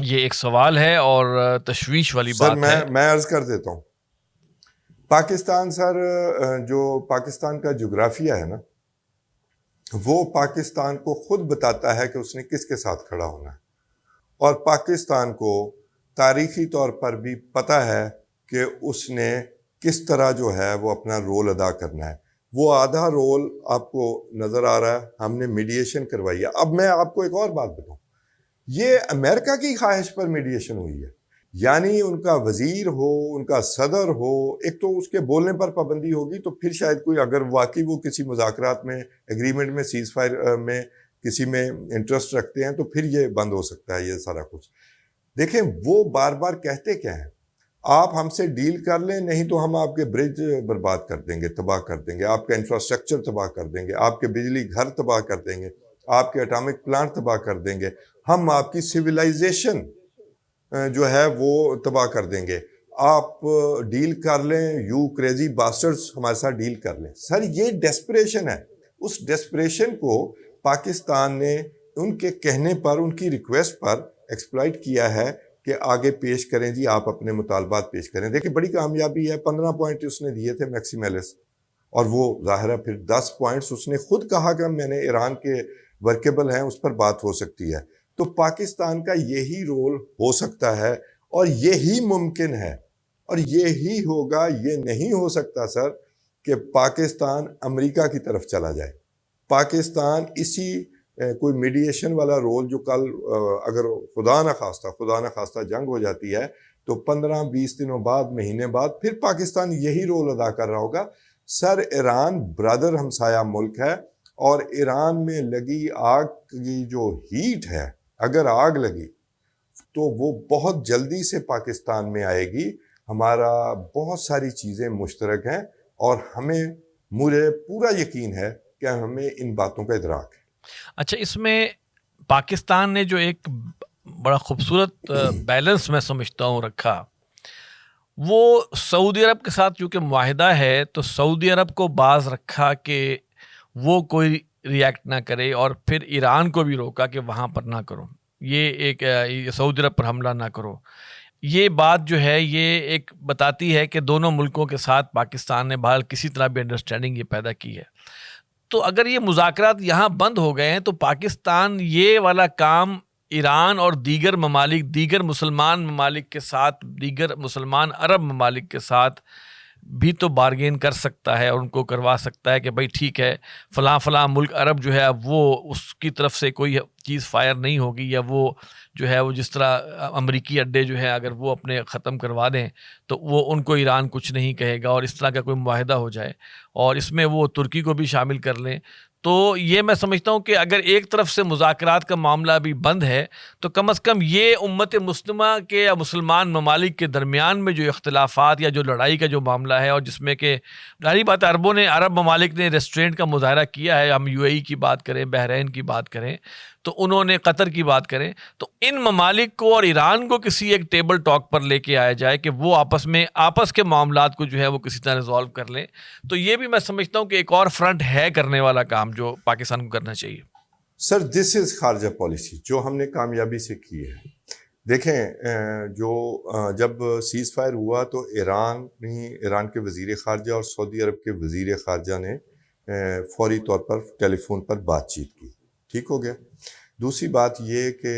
یہ ایک سوال ہے اور تشویش والی بات ہے۔ سر میں عرض کر دیتا ہوں، پاکستان سر، جو پاکستان کا جغرافیہ ہے نا، وہ پاکستان کو خود بتاتا ہے کہ اس نے کس کے ساتھ کھڑا ہونا ہے، اور پاکستان کو تاریخی طور پر بھی پتہ ہے کہ اس نے کس طرح جو ہے وہ اپنا رول ادا کرنا ہے۔ وہ آدھا رول آپ کو نظر آ رہا ہے، ہم نے میڈیشن کروائی ہے۔ اب میں آپ کو ایک اور بات بتاؤں، یہ امریکہ کی خواہش پر میڈیشن ہوئی ہے، یعنی ان کا وزیر ہو، ان کا صدر ہو، ایک تو اس کے بولنے پر پابندی ہوگی، تو پھر شاید کوئی اگر واقعی وہ کسی مذاکرات میں، ایگریمنٹ میں، سیز فائر میں کسی میں انٹرسٹ رکھتے ہیں، تو پھر یہ بند ہو سکتا ہے یہ سارا کچھ۔ دیکھیں وہ بار بار کہتے کیا ہیں، آپ ہم سے ڈیل کر لیں، نہیں تو ہم آپ کے برج برباد کر دیں گے، تباہ کر دیں گے، آپ کا انفراسٹرکچر تباہ کر دیں گے، آپ کے بجلی گھر تباہ کر دیں گے، آپ کے اٹامک پلانٹ تباہ کر دیں گے، ہم آپ کی سویلائزیشن جو ہے وہ تباہ کر دیں گے، آپ ڈیل کر لیں، یو کریزی باسٹرز ہمارے ساتھ ڈیل کر لیں۔ سر یہ ڈیسپریشن ہے، اس ڈیسپریشن کو پاکستان نے ان کے کہنے پر، ان کی ریکویسٹ پر ایکسپلائٹ کیا ہے کہ آگے پیش کریں جی، آپ اپنے مطالبات پیش کریں۔ دیکھیں بڑی کامیابی ہے، 15 پوائنٹ اس نے دیے تھے میکسیمیلس، اور وہ ظاہر ہے پھر 10 پوائنٹس اس نے خود کہا کہ میں نے ایران کے ورکیبل ہیں، اس پر بات ہو سکتی ہے۔ تو پاکستان کا یہی رول ہو سکتا ہے اور یہی ممکن ہے اور یہی ہوگا۔ یہ نہیں ہو سکتا سر کہ پاکستان امریکہ کی طرف چلا جائے۔ پاکستان اسی کوئی میڈیشن والا رول جو کل اگر خدا نہ خواستہ جنگ ہو جاتی ہے تو 15-20 دنوں بعد، مہینے بعد پھر پاکستان یہی رول ادا کر رہا ہوگا۔ سر ایران برادر ہمسایہ ملک ہے، اور ایران میں لگی آگ کی جو ہیٹ ہے، اگر آگ لگی تو وہ بہت جلدی سے پاکستان میں آئے گی۔ ہمارا بہت ساری چیزیں مشترک ہیں اور مجھے پورا یقین ہے کہ ہمیں ان باتوں کا ادراک ہے۔ اچھا، اس میں پاکستان نے جو ایک بڑا خوبصورت بیلنس میں سمجھتا ہوں رکھا، وہ سعودی عرب کے ساتھ چونکہ معاہدہ ہے تو سعودی عرب کو باز رکھا کہ وہ کوئی ریئیکٹ نہ کرے، اور پھر ایران کو بھی روکا کہ وہاں پر نہ کرو، یہ سعودی عرب پر حملہ نہ کرو۔ یہ بات جو ہے یہ ایک بتاتی ہے کہ دونوں ملکوں کے ساتھ پاکستان نے بہرحال کسی طرح بھی انڈرسٹینڈنگ یہ پیدا کی ہے۔ تو اگر یہ مذاکرات یہاں بند ہو گئے ہیں تو پاکستان یہ والا کام ایران اور دیگر مسلمان ممالک کے ساتھ، دیگر مسلمان عرب ممالک کے ساتھ بھی تو بارگین کر سکتا ہے اور ان کو کروا سکتا ہے کہ بھائی ٹھیک ہے فلاں ملک عرب جو ہے اب وہ اس کی طرف سے کوئی چیز فائر نہیں ہوگی، یا وہ جو ہے وہ جس طرح امریکی اڈے جو ہے اگر وہ اپنے ختم کروا دیں تو وہ ان کو ایران کچھ نہیں کہے گا، اور اس طرح کا کوئی معاہدہ ہو جائے اور اس میں وہ ترکی کو بھی شامل کر لیں. تو یہ میں سمجھتا ہوں کہ اگر ایک طرف سے مذاکرات کا معاملہ ابھی بند ہے تو کم از کم یہ امت مسلمہ کے یا مسلمان ممالک کے درمیان میں جو اختلافات یا جو لڑائی کا جو معاملہ ہے، اور جس میں کہ ظاہری بات ہے عرب ممالک نے ریسٹرینٹ کا مظاہرہ کیا ہے، ہم UAE کی بات کریں، بحرین کی بات کریں، تو انہوں نے قطر کی بات کریں، تو ان ممالک کو اور ایران کو کسی ایک ٹیبل ٹاک پر لے کے آیا جائے کہ وہ آپس کے معاملات کو جو ہے وہ کسی طرح ریزالو کر لیں. تو یہ بھی میں سمجھتا ہوں کہ ایک اور فرنٹ ہے کرنے والا کام جو پاکستان کو کرنا چاہیے. سر دس از خارجہ پالیسی جو ہم نے کامیابی سے کی ہے. دیکھیں جب سیز فائر ہوا تو ایران کے وزیر خارجہ اور سعودی عرب کے وزیر خارجہ نے فوری طور پر ٹیلی فون پر بات چیت کی، ٹھیک ہو گیا. دوسری بات یہ کہ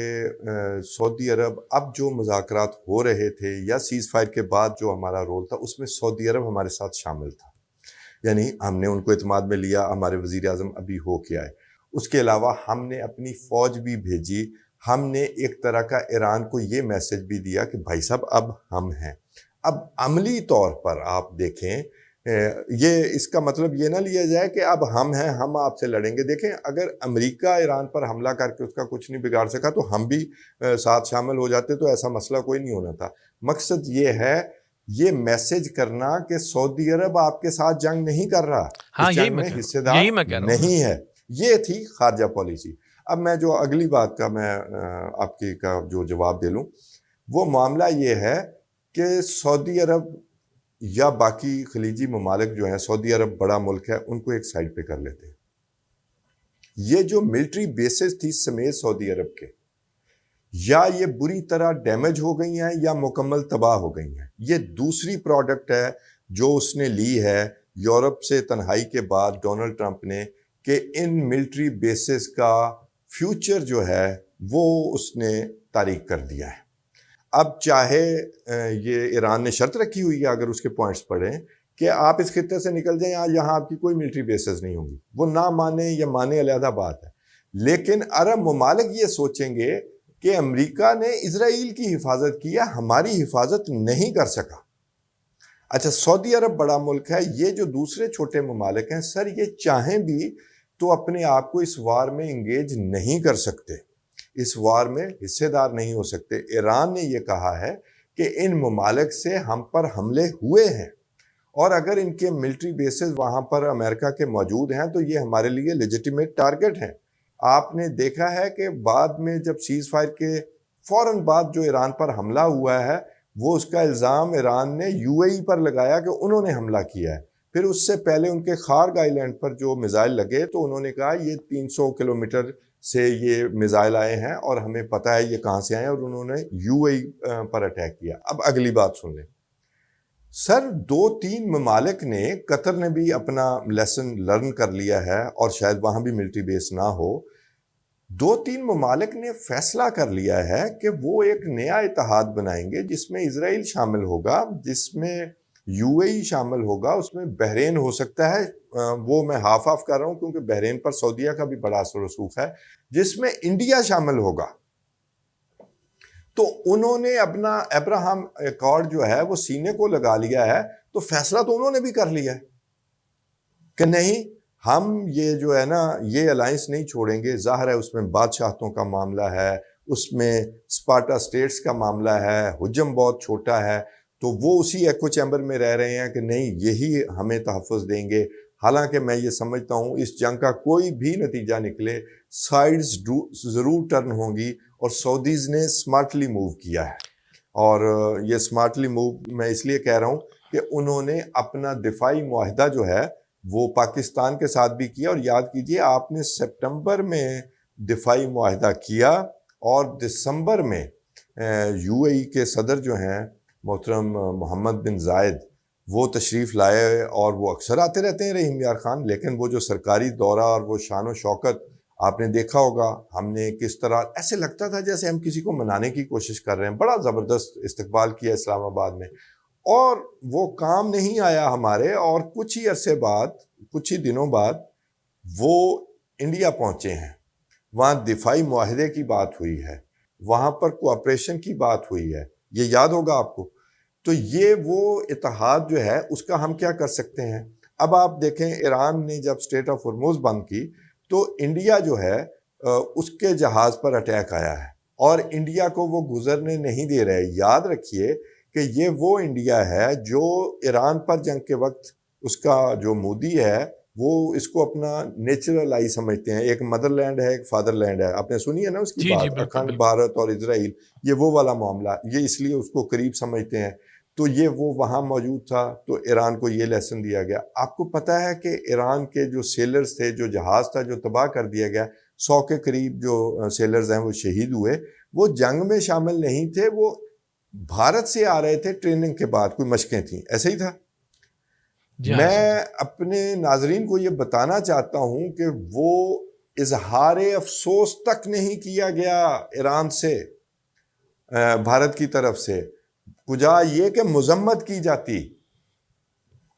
سعودی عرب اب جو مذاکرات ہو رہے تھے یا سیز فائر کے بعد جو ہمارا رول تھا اس میں سعودی عرب ہمارے ساتھ شامل تھا، یعنی ہم نے ان کو اعتماد میں لیا. ہمارے وزیر اعظم ابھی ہو کے آئے. اس کے علاوہ ہم نے اپنی فوج بھی بھیجی. ہم نے ایک طرح کا ایران کو یہ میسج بھی دیا کہ بھائی صاحب اب ہم ہیں. اب عملی طور پر آپ دیکھیں، یہ اس کا مطلب یہ نہ لیا جائے کہ اب ہم ہیں، ہم آپ سے لڑیں گے. دیکھیں اگر امریکہ ایران پر حملہ کر کے اس کا کچھ نہیں بگاڑ سکا تو ہم بھی ساتھ شامل ہو جاتے تو ایسا مسئلہ کوئی نہیں ہونا تھا. مقصد یہ ہے یہ میسج کرنا کہ سعودی عرب آپ کے ساتھ جنگ نہیں کر رہا، اس جنگ میں حصے دار نہیں ہے. یہ تھی خارجہ پالیسی. اب میں جو اگلی بات کا میں آپ کی کا جو جواب دے لوں، وہ معاملہ یہ ہے کہ سعودی عرب یا باقی خلیجی ممالک جو ہیں، سعودی عرب بڑا ملک ہے، ان کو ایک سائڈ پہ کر لیتے ہیں. یہ جو ملٹری بیسز تھی سمیت سعودی عرب کے، یا یہ بری طرح ڈیمیج ہو گئی ہیں یا مکمل تباہ ہو گئی ہیں. یہ دوسری پروڈکٹ ہے جو اس نے لی ہے یورپ سے تنہائی کے بعد ڈونلڈ ٹرمپ نے، کہ ان ملٹری بیسز کا فیوچر جو ہے وہ اس نے تاریک کر دیا ہے. اب چاہے یہ ایران نے شرط رکھی ہوئی ہے، اگر اس کے پوائنٹس پڑھیں کہ آپ اس خطے سے نکل جائیں، یہاں آپ کی کوئی ملٹری بیسز نہیں ہوں گی، وہ نہ مانیں یا مانیں علیحدہ بات ہے. لیکن عرب ممالک یہ سوچیں گے کہ امریکہ نے اسرائیل کی حفاظت کی ہے، ہماری حفاظت نہیں کر سکا. اچھا سعودی عرب بڑا ملک ہے، یہ جو دوسرے چھوٹے ممالک ہیں سر، یہ چاہیں بھی تو اپنے آپ کو اس وار میں انگیج نہیں کر سکتے، اس وار میں حصے دار نہیں ہو سکتے. ایران نے یہ کہا ہے کہ ان ممالک سے ہم پر حملے ہوئے ہیں، اور اگر ان کے ملٹری بیسز وہاں پر امریکہ کے موجود ہیں تو یہ ہمارے لیے لیجیٹیمیٹ ٹارگٹ ہیں. آپ نے دیکھا ہے کہ بعد میں جب سیز فائر کے فوراً بعد جو ایران پر حملہ ہوا ہے، وہ اس کا الزام ایران نے UAE پر لگایا کہ انہوں نے حملہ کیا ہے. پھر اس سے پہلے ان کے خارگ آئی لینڈ پر جو میزائل لگے تو انہوں نے کہا یہ 300 کلومیٹر سے یہ میزائل آئے ہیں اور ہمیں پتہ ہے یہ کہاں سے آئے ہیں، اور انہوں نے UAE پر اٹیک کیا. اب اگلی بات سن لیں سر. 2-3 ممالک نے، قطر نے بھی اپنا لیسن لرن کر لیا ہے اور شاید وہاں بھی ملٹری بیس نہ ہو. 2-3 ممالک نے فیصلہ کر لیا ہے کہ وہ ایک نیا اتحاد بنائیں گے جس میں اسرائیل شامل ہوگا، جس میں UAE شامل ہوگا، اس میں بحرین ہو سکتا ہے، وہ میں ہاف کر رہا ہوں کیونکہ بحرین پر سعودیہ کا بھی بڑا اثر و رسوخ ہے، جس میں انڈیا شامل ہوگا. تو انہوں نے اپنا ابراہم ایکارڈ جو ہے وہ سینے کو لگا لیا ہے. تو فیصلہ تو انہوں نے بھی کر لیا ہے کہ نہیں، ہم یہ جو ہے نا یہ الائنس نہیں چھوڑیں گے. ظاہر ہے اس میں بادشاہتوں کا معاملہ ہے، اس میں اسپارٹا سٹیٹس کا معاملہ ہے، حجم بہت چھوٹا ہے، تو وہ اسی ایکو چیمبر میں رہ رہے ہیں کہ نہیں یہی ہمیں تحفظ دیں گے. حالانکہ میں یہ سمجھتا ہوں اس جنگ کا کوئی بھی نتیجہ نکلے، سائیڈز ضرور ٹرن ہوں گی، اور سعودیز نے سمارٹلی موو کیا ہے. اور یہ سمارٹلی موو میں اس لیے کہہ رہا ہوں کہ انہوں نے اپنا دفاعی معاہدہ جو ہے وہ پاکستان کے ساتھ بھی کیا. اور یاد کیجئے آپ نے سپٹمبر میں دفاعی معاہدہ کیا، اور دسمبر میں UAE کے صدر جو ہیں محترم محمد بن زائد وہ تشریف لائے، اور وہ اکثر آتے رہتے ہیں رحیم یار خان، لیکن وہ جو سرکاری دورہ اور وہ شان و شوکت آپ نے دیکھا ہوگا ہم نے کس طرح ایسے لگتا تھا جیسے ہم کسی کو منانے کی کوشش کر رہے ہیں، بڑا زبردست استقبال کیا اسلام آباد میں، اور وہ کام نہیں آیا ہمارے، اور کچھ ہی عرصے بعد، کچھ ہی دنوں بعد وہ انڈیا پہنچے ہیں، وہاں دفاعی معاہدے کی بات ہوئی ہے، وہاں پر کوآپریشن کی بات ہوئی ہے، یہ یاد ہوگا آپ کو۔ تو یہ وہ اتحاد جو ہے اس کا ہم کیا کر سکتے ہیں؟ اب آپ دیکھیں ایران نے جب اسٹریٹ آف ہرمز بند کی تو انڈیا جو ہے اس کے جہاز پر اٹیک آیا ہے، اور انڈیا کو وہ گزرنے نہیں دے رہے۔ یاد رکھیے کہ یہ وہ انڈیا ہے جو ایران پر جنگ کے وقت اس کا جو مودی ہے وہ اس کو اپنا نیچرل آئی سمجھتے ہیں، ایک مدر لینڈ ہے ایک فادر لینڈ ہے، آپ نے سنی ہے نا اس کی جی بات، اکھنڈ بھارت اور اسرائیل، یہ وہ والا معاملہ، یہ اس لیے اس کو قریب سمجھتے ہیں۔ تو یہ وہ وہاں موجود تھا، تو ایران کو یہ لیسن دیا گیا۔ آپ کو پتہ ہے کہ ایران کے جو سیلرز تھے، جو جہاز تھا جو تباہ کر دیا گیا، 100 کے قریب جو سیلرز ہیں وہ شہید ہوئے، وہ جنگ میں شامل نہیں تھے، وہ بھارت سے آ رہے تھے ٹریننگ کے بعد، کوئی مشقیں تھیں، ایسے ہی تھا۔ میں اپنے ناظرین کو یہ بتانا چاہتا ہوں کہ وہ اظہار افسوس تک نہیں کیا گیا ایران سے، بھارت کی طرف سے، کجا یہ کہ مذمت کی جاتی،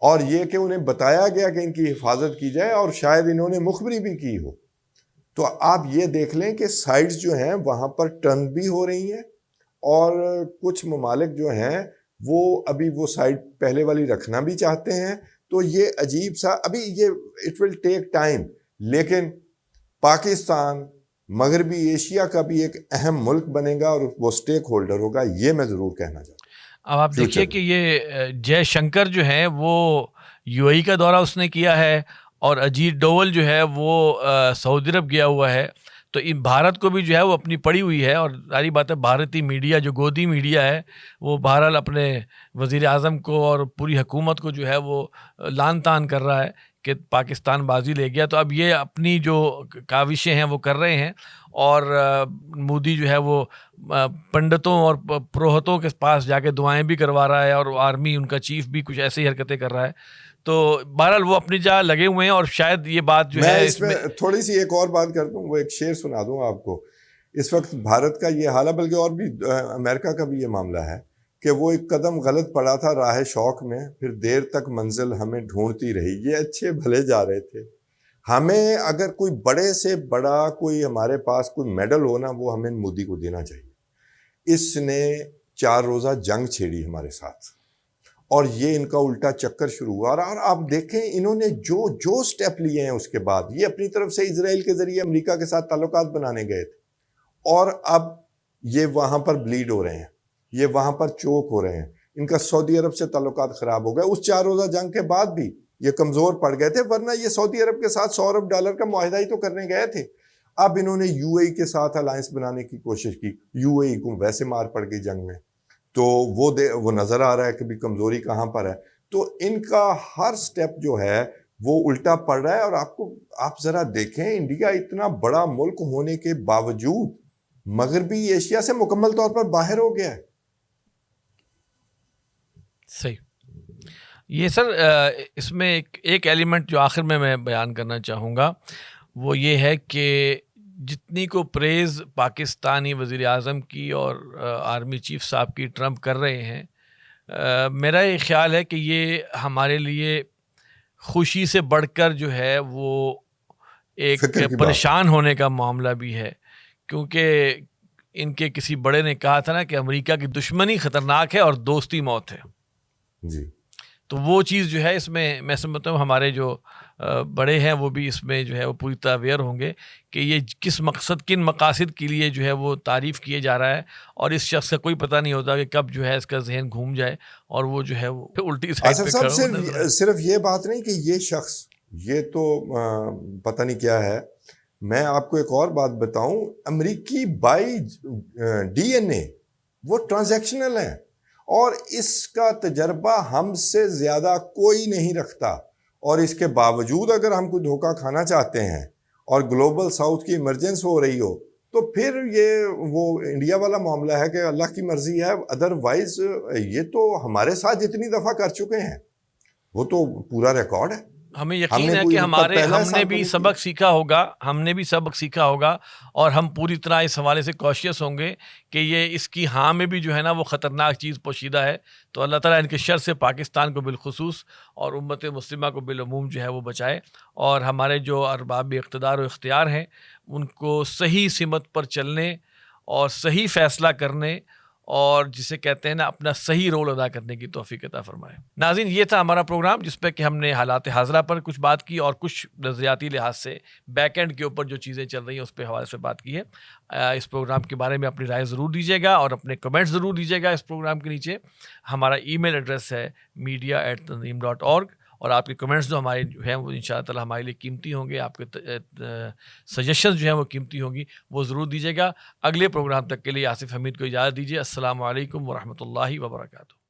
اور یہ کہ انہیں بتایا گیا کہ ان کی حفاظت کی جائے، اور شاید انہوں نے مخبری بھی کی ہو۔ تو آپ یہ دیکھ لیں کہ سائٹس جو ہیں وہاں پر ٹرن بھی ہو رہی ہیں، اور کچھ ممالک جو ہیں وہ ابھی وہ سائٹ پہلے والی رکھنا بھی چاہتے ہیں۔ تو یہ عجیب سا، ابھی یہ اٹ ول ٹیک ٹائم، لیکن پاکستان مغربی ایشیا کا بھی ایک اہم ملک بنے گا اور وہ سٹیک ہولڈر ہوگا، یہ میں ضرور کہنا چاہتا ہوں۔ اب آپ دیکھیے کہ یہ جے شنکر جو ہیں وہ یو اے ای کا دورہ اس نے کیا ہے، اور اجیت ڈوول جو ہے وہ سعودی عرب گیا ہوا ہے۔ تو ان بھارت کو بھی جو ہے وہ اپنی پڑی ہوئی ہے، اور ساری بات ہے بھارتی میڈیا جو گودی میڈیا ہے وہ بہرحال اپنے وزیر اعظم کو اور پوری حکومت کو جو ہے وہ لان تان کر رہا ہے کہ پاکستان بازی لے گیا۔ تو اب یہ اپنی جو کاوشیں ہیں وہ کر رہے ہیں، اور مودی جو ہے وہ پنڈتوں اور پروہتوں کے پاس جا کے دعائیں بھی کروا رہا ہے، اور آرمی ان کا چیف بھی کچھ ایسی حرکتیں کر رہا ہے۔ تو بہرحال وہ اپنی جگہ لگے ہوئے ہیں، اور شاید یہ بات جو میں ہے اس میں تھوڑی سی ایک اور بات کر دوں، وہ ایک شعر سنا دوں آپ کو۔ اس وقت بھارت کا یہ حال ہے، بلکہ اور بھی امریکہ کا بھی یہ معاملہ ہے کہ وہ ایک قدم غلط پڑا تھا راہ شوق میں، پھر دیر تک منزل ہمیں ڈھونڈتی رہی۔ یہ اچھے بھلے جا رہے تھے، ہمیں اگر کوئی بڑے سے بڑا کوئی ہمارے پاس کوئی میڈل ہو نا، وہ ہمیں مودی کو دینا چاہیے۔ اس نے 4 روزہ جنگ چھیڑی ہمارے ساتھ، اور یہ ان کا الٹا چکر شروع ہوا، اور آپ دیکھیں انہوں نے جو سٹیپ لیے ہیں اس کے بعد، یہ اپنی طرف سے اسرائیل کے ذریعے امریکہ کے ساتھ تعلقات بنانے گئے تھے، اور اب یہ وہاں پر بلیڈ ہو رہے ہیں، یہ وہاں پر چوک ہو رہے ہیں، ان کا سعودی عرب سے تعلقات خراب ہو گئے۔ اس 4 روزہ جنگ کے بعد بھی یہ کمزور پڑ گئے تھے، ورنہ یہ سعودی عرب کے ساتھ $100 ارب کا معاہدہ ہی تو کرنے گئے تھے۔ اب انہوں نے یو اے ای کے ساتھ الائنس بنانے کی کوشش کی، یو اے ای کو ویسے مار پڑ گئی جنگ میں، تو وہ نظر آ رہا ہے کہ بھی کمزوری کہاں پر ہے۔ تو ان کا ہر سٹیپ جو ہے وہ الٹا پڑ رہا ہے، اور آپ ذرا دیکھیں انڈیا اتنا بڑا ملک ہونے کے باوجود مغربی ایشیا سے مکمل طور پر باہر ہو گیا ہے۔ صحیح۔ یہ سر اس میں ایک ایلیمنٹ جو آخر میں بیان کرنا چاہوں گا وہ یہ ہے کہ جتنی کو پریز پاکستانی وزیر اعظم کی اور آرمی چیف صاحب کی ٹرمپ کر رہے ہیں، میرا یہ خیال ہے کہ یہ ہمارے لیے خوشی سے بڑھ کر جو ہے وہ ایک پریشان ہونے کا معاملہ بھی ہے، کیونکہ ان کے کسی بڑے نے کہا تھا نا کہ امریکہ کی دشمنی خطرناک ہے اور دوستی موت ہے۔ جی، تو وہ چیز جو ہے اس میں سمجھتا ہوں ہمارے جو بڑے ہیں وہ بھی اس میں جو ہے وہ پوری طرح اویئر ہوں گے کہ یہ کن مقاصد کے لیے جو ہے وہ تعریف کیے جا رہا ہے، اور اس شخص کا کوئی پتہ نہیں ہوتا کہ کب جو ہے اس کا ذہن گھوم جائے اور وہ جو ہے وہ الٹی سائڈ پہ کھڑا ہو۔ صرف یہ بات نہیں کہ یہ شخص، یہ تو پتہ نہیں کیا ہے۔ میں آپ کو ایک اور بات بتاؤں، امریکی بائی ڈی این اے وہ ٹرانزیکشنل ہیں، اور اس کا تجربہ ہم سے زیادہ کوئی نہیں رکھتا، اور اس کے باوجود اگر ہم کوئی دھوکہ کھانا چاہتے ہیں اور گلوبل ساؤتھ کی ایمرجنس ہو رہی ہو تو پھر یہ وہ انڈیا والا معاملہ ہے کہ اللہ کی مرضی ہے، ادروائز یہ تو ہمارے ساتھ جتنی دفعہ کر چکے ہیں وہ تو پورا ریکارڈ ہے۔ ہمیں یقین ہے کہ ہم نے بھی سبق سیکھا ہوگا اور ہم پوری طرح اس حوالے سے کوشیس ہوں گے کہ یہ اس کی ہاں میں بھی جو ہے نا وہ خطرناک چیز پوشیدہ ہے. تو اللہ تعالیٰ ان کے شر سے پاکستان کو بالخصوص اور امت مسلمہ کو بالعموم جو ہے وہ بچائے, اور ہمارے جو ارباب اقتدار و اختیار ہیں ان کو صحیح سمت پر چلنے اور صحیح فیصلہ کرنے اور جسے کہتے ہیں نا اپنا صحیح رول ادا کرنے کی توفیق عطا فرمائے. ناظرین, یہ تھا ہمارا پروگرام جس پہ کہ ہم نے حالات حاضرہ پر کچھ بات کی اور کچھ نظریاتی لحاظ سے بیک اینڈ کے اوپر جو چیزیں چل رہی ہیں اس پہ حوالے سے بات کی ہے. اس پروگرام کے بارے میں اپنی رائے ضرور دیجیے گا اور اپنے کمنٹ ضرور دیجیے گا اس پروگرام کے نیچے. ہمارا ای میل ایڈریس ہے media@tanzeem.org, اور آپ کے کمنٹس جو ہمارے جو ہیں وہ ان شاء اللہ تعالیٰ ہمارے لیے قیمتی ہوں گے. آپ کے سجیشنز جو ہیں وہ قیمتی ہوں گی, وہ ضرور دیجیے گا. اگلے پروگرام تک کے لیے آصف حمید کو اجازت دیجیے. السلام علیکم ورحمۃ اللہ وبرکاتہ.